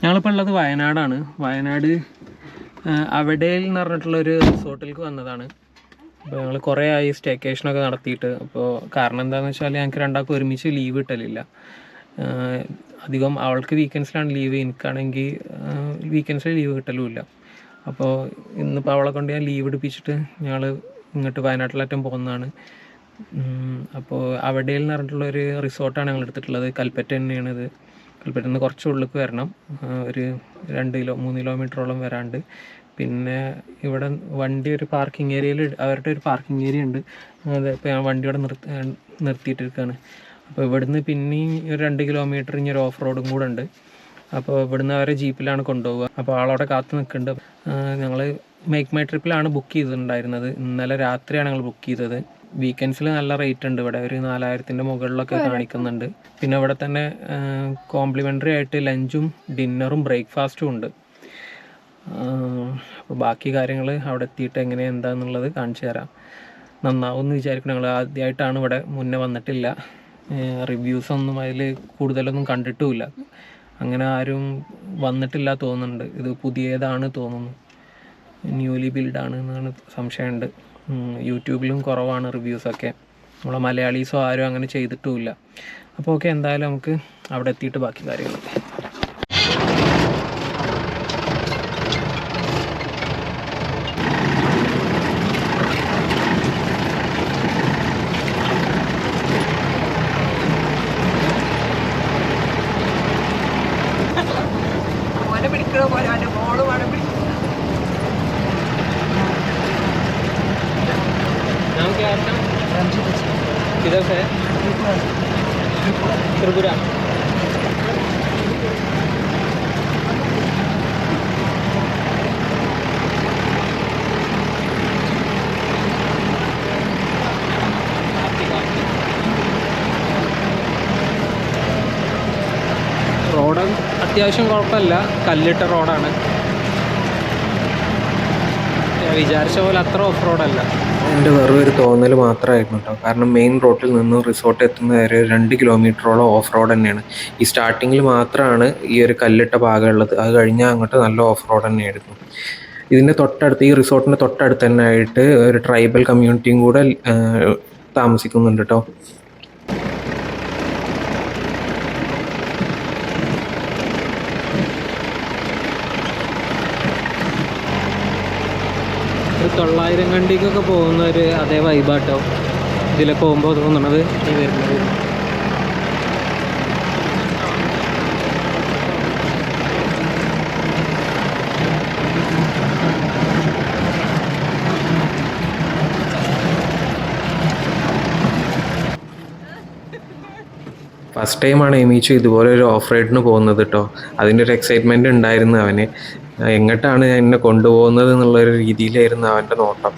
ഞങ്ങളിപ്പോൾ ഉള്ളത് വയനാടാണ്. വയനാട് അവിടേൽ എന്ന് പറഞ്ഞിട്ടുള്ളൊരു റിസോർട്ടിലേക്ക് വന്നതാണ്. അപ്പോൾ ഞങ്ങൾ കുറേ ആയി സ്റ്റേക്കേഷനൊക്കെ നടത്തിയിട്ട്. അപ്പോൾ കാരണം എന്താണെന്ന് വെച്ചാൽ ഞങ്ങൾക്ക് രണ്ടാൾക്കും ഒരുമിച്ച് ലീവ് കിട്ടലില്ല. അധികം അവൾക്ക് വീക്കെൻഡ്സിലാണ് ലീവ്, എനിക്കാണെങ്കിൽ വീക്കെൻഡ്സിൽ ലീവ് കിട്ടലുമില്ല. അപ്പോൾ ഇന്നിപ്പോൾ അവളെ കൊണ്ട് ഞാൻ ലീവ് എടുപ്പിച്ചിട്ട് ഞങ്ങൾ ഇങ്ങോട്ട് വയനാട്ടിലേറ്റം പോകുന്നതാണ്. അപ്പോൾ അവിടേൽ എന്ന് പറഞ്ഞിട്ടുള്ളൊരു റിസോർട്ടാണ് ഞങ്ങൾ എടുത്തിട്ടുള്ളത്. കൽപ്പറ്റ തന്നെയാണിത്. കൽപ്പറ്റയിൽ നിന്ന് കുറച്ച് ഉള്ളിലേക്ക് വരണം, ഒരു 2-3 കിലോമീറ്ററോളം വരാണ്ട്. പിന്നെ ഇവിടെ വണ്ടി ഒരു പാർക്കിംഗ് ഏരിയയിൽ അവരുടെ ഒരു പാർക്കിംഗ് ഏരിയ ഉണ്ട്. ഇപ്പോൾ ഞാൻ വണ്ടി ഇവിടെ നിർത്തിയിട്ടിരിക്കുകയാണ്. അപ്പോൾ ഇവിടുന്ന് പിന്നെയും ഒരു 2 കിലോമീറ്റർ ഇനി ഒരു ഓഫ് റോഡും കൂടെ ഉണ്ട്. അപ്പോൾ ഇവിടുന്ന് അവരെ ജീപ്പിലാണ് കൊണ്ടുപോവുക. അപ്പോൾ ആളവിടെ കാത്തു നിൽക്കുന്നുണ്ട്. ഞങ്ങൾ മേക്ക് മൈ ട്രിപ്പിലാണ് ബുക്ക് ചെയ്തിട്ടുണ്ടായിരുന്നത്. ഇന്നലെ രാത്രിയാണ് ഞങ്ങൾ ബുക്ക് ചെയ്തത്. വീക്കെൻഡ്സിൽ നല്ല റേറ്റ് ഉണ്ട് ഇവിടെ, ഒരു 4000-ൻ്റെ മുകളിലൊക്കെ കാണിക്കുന്നുണ്ട്. പിന്നെ ഇവിടെ തന്നെ കോംപ്ലിമെൻ്ററി ആയിട്ട് ലഞ്ചും ഡിന്നറും ബ്രേക്ക്ഫാസ്റ്റും ഉണ്ട്. അപ്പോൾ ബാക്കി കാര്യങ്ങൾ അവിടെ എത്തിയിട്ട് എങ്ങനെയാണ് എന്താണെന്നുള്ളത് കാണിച്ചു തരാം. നന്നാവും എന്ന് വിചാരിക്കണം. ഞങ്ങൾ ആദ്യമായിട്ടാണ് ഇവിടെ, മുന്നേ വന്നിട്ടില്ല. റിവ്യൂസൊന്നും അതിൽ കൂടുതലൊന്നും കണ്ടിട്ടുമില്ല. അങ്ങനെ ആരും വന്നിട്ടില്ല തോന്നുന്നുണ്ട്. ഇത് പുതിയതാണ് തോന്നുന്നു, ന്യൂലി ബിൽഡാണ് എന്നാണ് സംശയമുണ്ട്. യൂട്യൂബിലും കുറവാണ് റിവ്യൂസൊക്കെ. നമ്മളെ മലയാളീസോ ആരും അങ്ങനെ ചെയ്തിട്ടുമില്ല. അപ്പോൾ ഓക്കെ, എന്തായാലും നമുക്ക് അവിടെ എത്തിയിട്ട് ബാക്കി കാര്യങ്ങളൊക്കെ. किधर से है? त्रिपुरा। റോഡ് അത്യാവശ്യം കുഴപ്പമില്ല, കല്ലിട്ട റോഡാണ്. വിചാരിച്ച പോലെ അത്ര ഓഫ് റോഡല്ല. എൻ്റെ വെറും ഒരു തോന്നൽ മാത്രമായിരുന്നു കേട്ടോ. കാരണം മെയിൻ റോഡിൽ നിന്ന് റിസോർട്ട് എത്തുന്ന വരെ 2 കിലോമീറ്ററോളം ഓഫ് റോഡ് തന്നെയാണ്. ഈ സ്റ്റാർട്ടിങ്ങിൽ മാത്രമാണ് ഈ ഒരു കല്ലിട്ട ഭാഗമുള്ളത്. അത് കഴിഞ്ഞാൽ അങ്ങോട്ട് നല്ല ഓഫ് റോഡ് തന്നെയായിരുന്നു. ഇതിൻ്റെ തൊട്ടടുത്ത്, ഈ റിസോർട്ടിൻ്റെ തൊട്ടടുത്ത് തന്നെ ആയിട്ട് ഒരു ട്രൈബൽ കമ്മ്യൂണിറ്റിയും കൂടെ താമസിക്കുന്നുണ്ട് കേട്ടോ. ഒരു 900 കണ്ടിക്കൊക്കെ പോകുന്ന ഒരു അതേ വൈബാട്ടോ ഇതിലൊക്കെ പോകുമ്പോൾ തോന്നണത് ഈ വരുന്നത്. ഫസ്റ്റ് ടൈമാണ് എമീച്ചു ഇതുപോലെ ഒരു ഓഫ് റൈഡിന് പോകുന്നത് കേട്ടോ. അതിൻ്റെ ഒരു എക്സൈറ്റ്മെൻറ്റ് ഉണ്ടായിരുന്നു അവന്. എങ്ങോട്ടാണ് എന്നെ കൊണ്ടുപോകുന്നത് എന്നുള്ളൊരു രീതിയിലായിരുന്നു അവൻ്റെ നോട്ടം.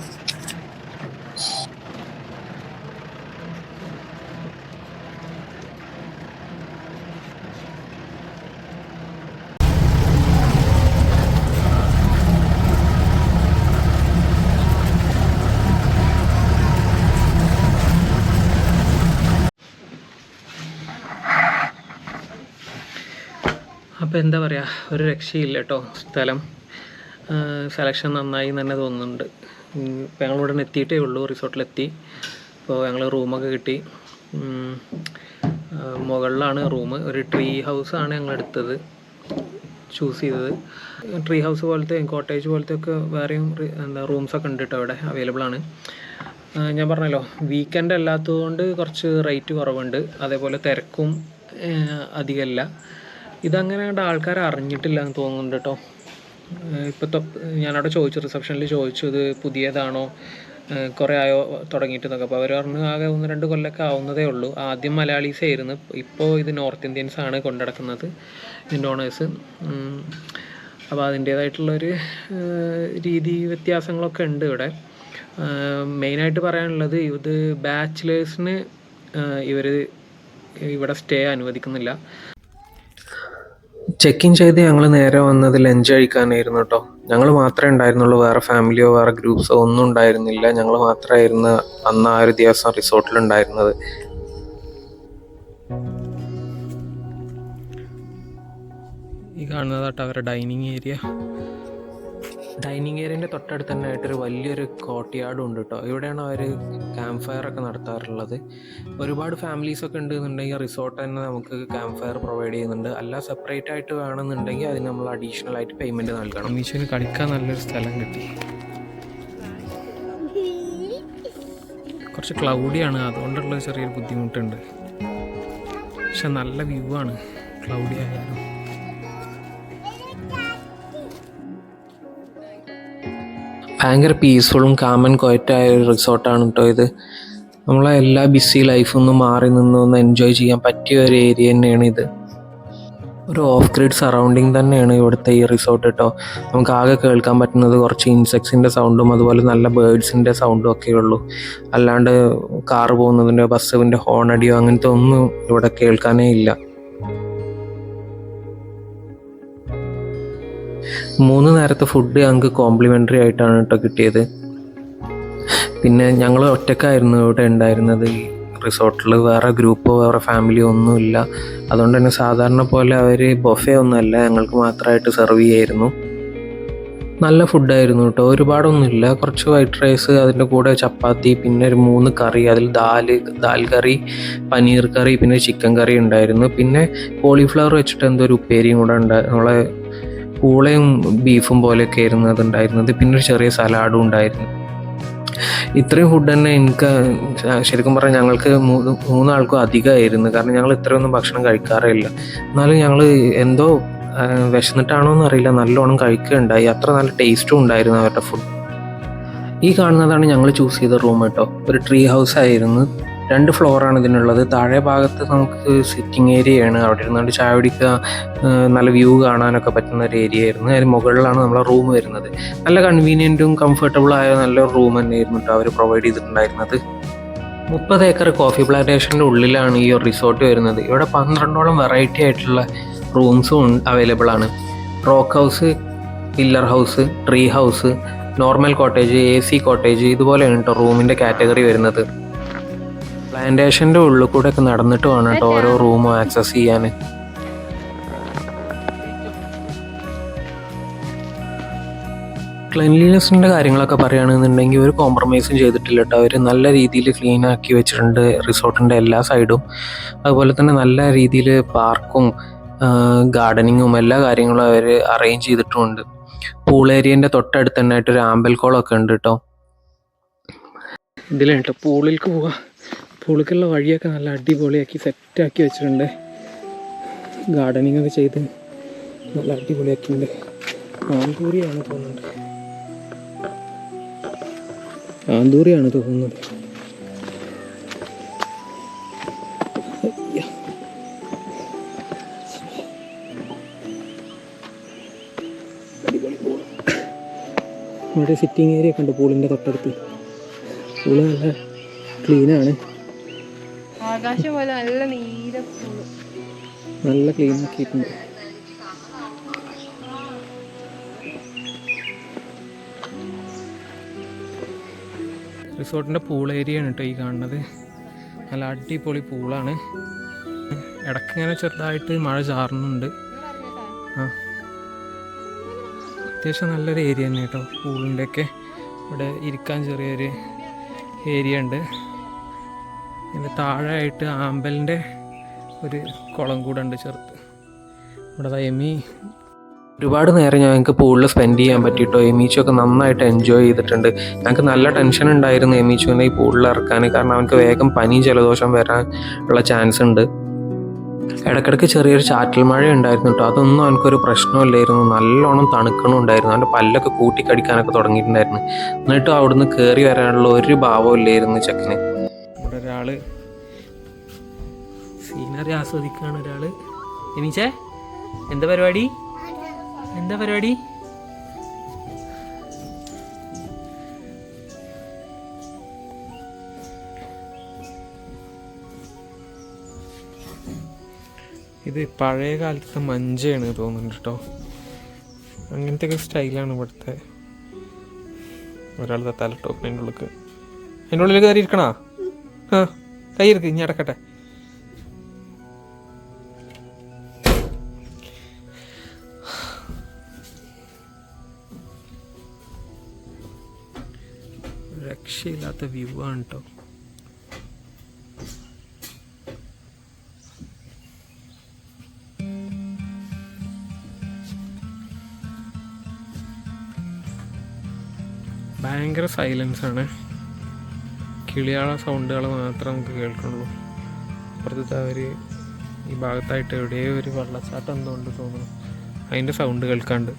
അപ്പോൾ എന്താ പറയുക, ഒരു രക്ഷയില്ല കേട്ടോ. സ്ഥലം സെലക്ഷൻ നന്നായി തന്നെ തോന്നുന്നുണ്ട്. ഇപ്പോൾ ഞങ്ങളിവിടെ എത്തിയിട്ടേ ഉള്ളൂ, റിസോർട്ടിലെത്തി. ഇപ്പോൾ ഞങ്ങൾ റൂമൊക്കെ കിട്ടി. മുകളിലാണ് റൂം. ഒരു ട്രീ ഹൗസാണ് ഞങ്ങൾ എടുത്തത്, ചൂസ് ചെയ്തത്. ട്രീ ഹൗസ് പോലത്തെ, കോട്ടേജ് പോലത്തെ ഒക്കെ വേറെയും റൂംസൊക്കെ ഉണ്ട് കേട്ടോ അവിടെ അവൈലബിൾ ആണ്. ഞാൻ പറഞ്ഞല്ലോ, വീക്കെൻഡ് അല്ലാത്തതുകൊണ്ട് കുറച്ച് റേറ്റ് കുറവുണ്ട്. അതേപോലെ തിരക്കും അധികമല്ല. ഇതങ്ങനെ ആൾക്കാർ അറിഞ്ഞിട്ടില്ല എന്ന് തോന്നുന്നുണ്ട് കേട്ടോ. ഇപ്പോൾ ഞാനവിടെ ചോദിച്ചു, റിസപ്ഷനിൽ ചോദിച്ചു, ഇത് പുതിയതാണോ, കുറേ ആയോ തുടങ്ങിയിട്ട് എന്നൊക്കെ. അപ്പോൾ അവർ പറഞ്ഞു ആകെ 1-2 കൊല്ലമൊക്കെ ആവുന്നതേ ഉള്ളൂ. ആദ്യം മലയാളീസ് ആയിരുന്നു, ഇപ്പോൾ ഇത് നോർത്ത് ഇന്ത്യൻസാണ് കൊണ്ടുനടക്കുന്നത്, ഇതിൻ്റെ ഓണേഴ്സ്. അപ്പോൾ അതിൻ്റേതായിട്ടുള്ളൊരു രീതി വ്യത്യാസങ്ങളൊക്കെ ഉണ്ട് ഇവിടെ. മെയിനായിട്ട് പറയാനുള്ളത്, ഇത് ബാച്ചിലേഴ്സിന് ഇവർ ഇവിടെ സ്റ്റേ അനുവദിക്കുന്നില്ല. ചെക്ക് ഇൻ ചെയ്ത് ഞങ്ങൾ നേരെ വന്നത് ലഞ്ച് കഴിക്കാനായിരുന്നു കേട്ടോ. ഞങ്ങൾ മാത്രമേ ഉണ്ടായിരുന്നുള്ളൂ, വേറെ ഫാമിലിയോ വേറെ ഗ്രൂപ്പ്സോ ഒന്നും ഉണ്ടായിരുന്നില്ല. ഞങ്ങൾ മാത്രമായിരുന്നു അന്ന് ആ ഒരു ദിവസം റിസോർട്ടിലുണ്ടായിരുന്നത്. ഈ കാണുന്നതാട്ടോ അവരുടെ ഡൈനിങ് ഏരിയ. ഡൈനിങ് ഏരിയൻ്റെ തൊട്ടടുത്ത് തന്നെ ആയിട്ടൊരു വലിയൊരു കോർട്ട്യാർഡും ഉണ്ട് കേട്ടോ. ഇവിടെയാണ് അവർ ക്യാമ്പ് ഫയർ ഒക്കെ നടത്താറുള്ളത്. ഒരുപാട് ഫാമിലീസൊക്കെ ഉണ്ടെന്നുണ്ടെങ്കിൽ റിസോർട്ട് തന്നെ നമുക്ക് ക്യാമ്പ് ഫയർ പ്രൊവൈഡ് ചെയ്യുന്നുണ്ട്. അല്ല സെപ്പറേറ്റ് ആയിട്ട് വേണമെന്നുണ്ടെങ്കിൽ അതിന് നമ്മൾ അഡീഷണൽ ആയിട്ട് പേയ്മെൻറ്റ് നൽകണം. എമീച്ചിന് കളിക്കാൻ നല്ലൊരു സ്ഥലം കിട്ടി. കുറച്ച് ക്ലൗഡിയാണ്, അതുകൊണ്ടുള്ള ചെറിയൊരു ബുദ്ധിമുട്ടുണ്ട്. പക്ഷെ നല്ല വ്യൂ ആണ് ക്ലൗഡി ആയാലും. ഭയങ്കര പീസ്ഫുള്ളും കാമൻ ക്വയറ്റായ ഒരു റിസോർട്ടാണ് കേട്ടോ ഇത്. നമ്മളെ എല്ലാ ബിസി ലൈഫിൽ നിന്നും മാറി നിന്നൊന്ന് എൻജോയ് ചെയ്യാൻ പറ്റിയ ഒരു ഏരിയ തന്നെയാണ് ഇത്. ഒരു ഓഫ് ഗ്രിഡ് സറൗണ്ടിങ് തന്നെയാണ് ഇവിടുത്തെ ഈ റിസോർട്ട് കേട്ടോ. നമുക്ക് ആകെ കേൾക്കാൻ പറ്റുന്നത് കുറച്ച് ഇൻസെക്ട്സിൻ്റെ സൗണ്ടും അതുപോലെ നല്ല ബേർഡ്സിൻ്റെ സൗണ്ടും ഒക്കെ ഉള്ളൂ. അല്ലാണ്ട് കാറ് പോകുന്നതിൻ്റെ ബസ്സിൻ്റെ ഹോണടിയോ അങ്ങനത്തെ ഒന്നും ഇവിടെ കേൾക്കാനേ ഇല്ല. 3 നേരത്തെ ഫുഡ് ഞങ്ങൾക്ക് കോംപ്ലിമെൻ്ററി ആയിട്ടാണ് കേട്ടോ കിട്ടിയത്. പിന്നെ ഞങ്ങൾ ഒറ്റക്കായിരുന്നു ഇവിടെ ഉണ്ടായിരുന്നത് ഈ റിസോർട്ടിൽ. വേറെ ഗ്രൂപ്പോ വേറെ ഫാമിലിയോ ഒന്നുമില്ല. അതുകൊണ്ട് തന്നെ സാധാരണ പോലെ അവർ ബൊഫേ ഒന്നുമല്ല, ഞങ്ങൾക്ക് മാത്രമായിട്ട് സെർവ് ചെയ്യായിരുന്നു. നല്ല ഫുഡായിരുന്നു കേട്ടോ. ഒരുപാടൊന്നുമില്ല, കുറച്ച് വൈറ്റ് റൈസ്, അതിൻ്റെ കൂടെ ചപ്പാത്തി, പിന്നെ ഒരു 3 കറി, അതിൽ ദാൽ കറി, പനീർ കറി, പിന്നെ ചിക്കൻ കറി ഉണ്ടായിരുന്നു. പിന്നെ കോളിഫ്ലവർ വെച്ചിട്ട് എന്തോ ഒരു ഉപ്പേരിയും കൂടെ നമ്മളെ പൂളയും ബീഫും പോലെയൊക്കെ ആയിരുന്നു അതുണ്ടായിരുന്നത്. പിന്നെ ഒരു ചെറിയ സലാഡും ഉണ്ടായിരുന്നു. ഇത്രയും ഫുഡ് തന്നെ എനിക്ക് ശരിക്കും പറഞ്ഞാൽ ഞങ്ങൾക്ക് 3 ആൾക്കും അധികമായിരുന്നു. കാരണം ഞങ്ങൾ ഇത്രയൊന്നും ഭക്ഷണം കഴിക്കാറേ ഇല്ല. എന്നാലും ഞങ്ങൾ എന്തോ വിശന്നിട്ടാണോ എന്നറിയില്ല, നല്ലോണം കഴിക്കുകയുണ്ടായി. അത്ര നല്ല ടേസ്റ്റും ഉണ്ടായിരുന്നു അവരുടെ ഫുഡ്. ഈ കാണുന്നതാണ് ഞങ്ങൾ ചൂസ് ചെയ്ത റൂം കേട്ടോ. ഒരു ട്രീ ഹൗസ് ആയിരുന്നു. 2 ഫ്ലോറാണ് ഇതിനുള്ളത്. താഴെ ഭാഗത്ത് നമുക്ക് സിറ്റിംഗ് ഏരിയയാണ്. അവിടെ ഇരുന്നുകൊണ്ട് ചായ കുടിക്കുക, നല്ല വ്യൂ കാണാനൊക്കെ പറ്റുന്ന ഒരു ഏരിയ ആയിരുന്നു. അതിന് മുകളിലാണ് നമ്മളെ റൂം വരുന്നത്. നല്ല കൺവീനിയൻറ്റും കംഫർട്ടബിൾ ആയ നല്ലൊരു റൂം തന്നെയായിരുന്നു കേട്ടോ അവർ പ്രൊവൈഡ് ചെയ്തിട്ടുണ്ടായിരുന്നത്. 30 ഏക്കർ കോഫി പ്ലാന്റേഷൻ്റെ ഉള്ളിലാണ് ഈ ഒരു റിസോർട്ട് വരുന്നത്. ഇവിടെ 12ഓളം വെറൈറ്റി ആയിട്ടുള്ള റൂംസും അവൈലബിൾ ആണ്. Rock house, pillar house, tree house, normal cottage, AC cottage, ഇതുപോലെയാണ് കേട്ടോ റൂമിൻ്റെ കാറ്റഗറി വരുന്നത്. പ്ലാന്റേഷൻ്റെ ഉള്ളിൽ കൂടെ ഒക്കെ നടന്നിട്ട് വേണം കേട്ടോ ഓരോ റൂമും ആക്സസ് ചെയ്യാൻ. ക്ലീൻലിനെസ്സിൻ്റെ കാര്യങ്ങളൊക്കെ പറയുകയാണെന്നുണ്ടെങ്കിൽ ഒരു കോംപ്രമൈസും ചെയ്തിട്ടില്ല കേട്ടോ. അവർ നല്ല രീതിയിൽ ക്ലീൻ ആക്കി വെച്ചിട്ടുണ്ട് റിസോർട്ടിൻ്റെ എല്ലാ സൈഡും. അതുപോലെ തന്നെ നല്ല രീതിയിൽ പാർക്കും ഗാർഡനിങ്ങും എല്ലാ കാര്യങ്ങളും അവർ അറേഞ്ച് ചെയ്തിട്ടുമുണ്ട്. പൂൾ ഏരിയൻ്റെ തൊട്ടടുത്ത് തന്നെ ആയിട്ട് ഒരു ആമ്പൽക്കുളമൊക്കെ ഉണ്ട് കേട്ടോ. ഇതിലാണ് കേട്ടോ പൂളിലേക്ക് പോവുക. പൂളിലേക്കുള്ള വഴിയൊക്കെ നല്ല അടിപൊളിയാക്കി സെറ്റാക്കി വെച്ചിട്ടുണ്ട്. ഗാർഡനിങ് ഒക്കെ ചെയ്ത് നല്ല അടിപൊളിയാക്കിയിട്ടുണ്ട്. ആന്തൂറിയാണ് തോന്നുന്നത്. ഇവിടെ സിറ്റിംഗ് ഏരിയ ഒക്കെ ഉണ്ട് പൂളിൻ്റെ തൊട്ടടുത്ത്. പൂള് നല്ല ക്ലീനാണ്, ആകാശം പോലെ നല്ല നീല പൂള്, നല്ല ക്ലീൻ ആക്കിയിട്ടുണ്ട്. റിസോർട്ടിൻ്റെ പൂൾ ഏരിയ ആണ് കേട്ടോ ഈ കാണുന്നത്. നല്ല അടിപൊളി പൂളാണ്. ഇടയ്ക്ക് ഇങ്ങനെ ചെറുതായിട്ട് മഴ ചാറുന്നുണ്ട്. അത്യാവശ്യം നല്ലൊരു ഏരിയ തന്നെ കേട്ടോ പൂളിൻ്റെയൊക്കെ. ഇവിടെ ഇരിക്കാൻ ചെറിയൊരു ഏരിയ ഉണ്ട്. ഇതിൻ്റെ താഴെയായിട്ട് ആമ്പലിൻ്റെ ഒരു കുളം കൂടെ ഉണ്ട് ചെറുത്ത്. ഇവിടെ എമി ഒരുപാട് നേരം ഞങ്ങൾക്ക് പൂളിൽ സ്പെൻഡ് ചെയ്യാൻ പറ്റിയിട്ടോ. എമീച്ചൊക്കെ നന്നായിട്ട് എൻജോയ് ചെയ്തിട്ടുണ്ട്. ഞങ്ങൾക്ക് നല്ല ടെൻഷൻ ഉണ്ടായിരുന്നു എമീച്ചുവിനെ ഈ പൂളിൽ ഇറക്കാൻ. കാരണം അവനക്ക് വേഗം പനിയും ജലദോഷം വരാൻ ഉള്ള ചാൻസ് ഉണ്ട്. ഇടയ്ക്കിടയ്ക്ക് ചെറിയൊരു ചാറ്റൽ മഴ ഉണ്ടായിരുന്നു കേട്ടോ. അതൊന്നും അവനക്കൊരു പ്രശ്നമില്ലായിരുന്നു. നല്ലോണം തണുക്കണമുണ്ടായിരുന്നു. അവൻ്റെ പല്ലൊക്കെ കൂട്ടിക്കടിക്കാനൊക്കെ തുടങ്ങിയിട്ടുണ്ടായിരുന്നു. എന്നിട്ടും അവിടുന്ന് കയറി വരാനുള്ള ഒരു ഭാവം ഇല്ലായിരുന്നു ചെക്കന്. ഇവിടെ ഒരാൾ സീനറി ആസ്വദിക്കുകയാണ്. ഒരാൾ എമീച്ചേ എന്താ പരിപാടി? ഇത് പഴയ കാലത്തെ മഞ്ചയാണ് തോന്നുന്നുണ്ട് കേട്ടോ. അങ്ങനത്തെ ഒക്കെ സ്റ്റൈലാണ് ഇവിടുത്തെ. ഒരാൾ തലട്ടോ അതിൻ്റെ ഉള്ളിൽ കയറി ഇരിക്കണോ? കൈ ഇരിക്ക്, ഇനി അടക്കട്ടെ. രക്ഷയില്ലാത്ത വ്യൂ ആണ് കേട്ടോ. ഭയങ്കര സൈലൻസ് ആണ്. കിളിയാള സൗണ്ടുകൾ മാത്രമേ നമുക്ക് കേൾക്കുള്ളൂ. അപ്പുറത്ത് അവർ ഈ ഭാഗത്തായിട്ട് എവിടെയോ ഒരു വെള്ളച്ചാട്ടം എന്തുകൊണ്ട് തോന്നുന്നു, അതിൻ്റെ സൗണ്ട് കേൾക്കാണ്ട്.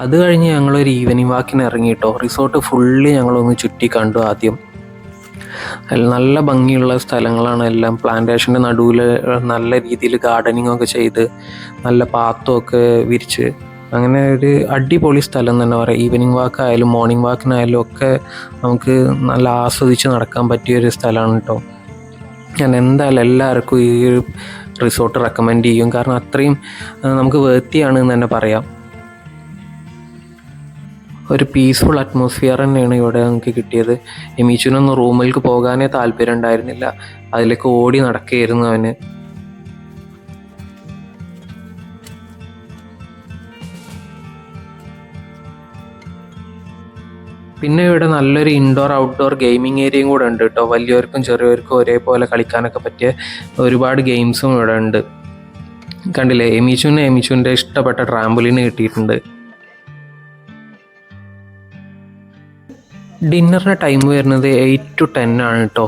അത് കഴിഞ്ഞ് ഞങ്ങളൊരു ഈവനിങ് വാക്കിന് ഇറങ്ങിയിട്ടോ. റിസോർട്ട് ഫുള്ളി ഞങ്ങളൊന്ന് ചുറ്റി കണ്ടു. ആദ്യം നല്ല ഭംഗിയുള്ള സ്ഥലങ്ങളാണ് എല്ലാം. പ്ലാന്റേഷൻ്റെ നടുവിൽ നല്ല രീതിയിൽ ഗാർഡനിങ് ഒക്കെ ചെയ്ത് നല്ല പാത്തമൊക്കെ വിരിച്ച് അങ്ങനെ ഒരു അടിപൊളി സ്ഥലം തന്നെ പറയാം. ഈവനിങ് വാക്കായാലും മോർണിംഗ് വാക്കിനായാലും ഒക്കെ നമുക്ക് നല്ല ആസ്വദിച്ച് നടക്കാൻ പറ്റിയൊരു സ്ഥലമാണ് കേട്ടോ. ഞാൻ എന്തായാലും എല്ലാവർക്കും ഈ ഒരു റിസോർട്ട് റെക്കമെൻഡ് ചെയ്യും. കാരണം അത്രയും നമുക്ക് വേർത്തിയാണ് എന്ന് തന്നെ പറയാം. ഒരു പീസ്ഫുൾ അറ്റ്മോസ്ഫിയർ തന്നെയാണ് ഇവിടെ നമുക്ക് കിട്ടിയത്. എമീച്ചുനൊന്നും റൂമിലേക്ക് പോകാനേ താല്പര്യം ഉണ്ടായിരുന്നില്ല. അതിലേക്ക് ഓടി നടക്കുകയായിരുന്നു അവന്. പിന്നെ ഇവിടെ നല്ലൊരു ഇൻഡോർ ഔട്ട്ഡോർ ഗെയിമിംഗ് ഏരിയയും കൂടെ ഉണ്ട് കേട്ടോ. വലിയവർക്കും ചെറിയവർക്കും ഒരേപോലെ കളിക്കാനൊക്കെ പറ്റിയ ഒരുപാട് ഗെയിംസും ഇവിടെ ഉണ്ട്. കണ്ടില്ലേ, എമീച്ചുവിൻ്റെ ഇഷ്ടപ്പെട്ട ട്രാംപോലിന് കിട്ടിയിട്ടുണ്ട്. ഡിന്നറിൻ്റെ ടൈം വരുന്നത് 8 to 10 ആണ് കേട്ടോ.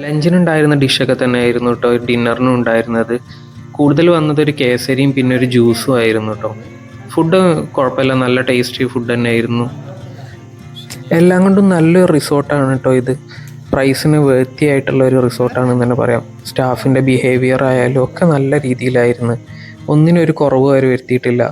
ലഞ്ചിനുണ്ടായിരുന്ന ഡിഷൊക്കെ തന്നെ ആയിരുന്നു കേട്ടോ ഡിന്നറിനും ഉണ്ടായിരുന്നത്. കൂടുതൽ വന്നത് ഒരു കേസരിയും പിന്നെ ഒരു ജ്യൂസും ആയിരുന്നു കേട്ടോ. ഫുഡ് കുഴപ്പമില്ല, നല്ല ടേസ്റ്റി ഫുഡ് തന്നെ ആയിരുന്നു. എല്ലാം കൊണ്ടും നല്ലൊരു റിസോർട്ടാണ് കേട്ടോ ഇത്. പ്രൈസിന് വേർത്തി ആയിട്ടുള്ള ഒരു റിസോർട്ടാണെന്ന് തന്നെ പറയാം. സ്റ്റാഫിൻ്റെ ബിഹേവിയർ ആയാലും ഒക്കെ നല്ല രീതിയിലായിരുന്നു. ഒന്നിനൊരു കുറവ് അവർ വരുത്തിയിട്ടില്ല.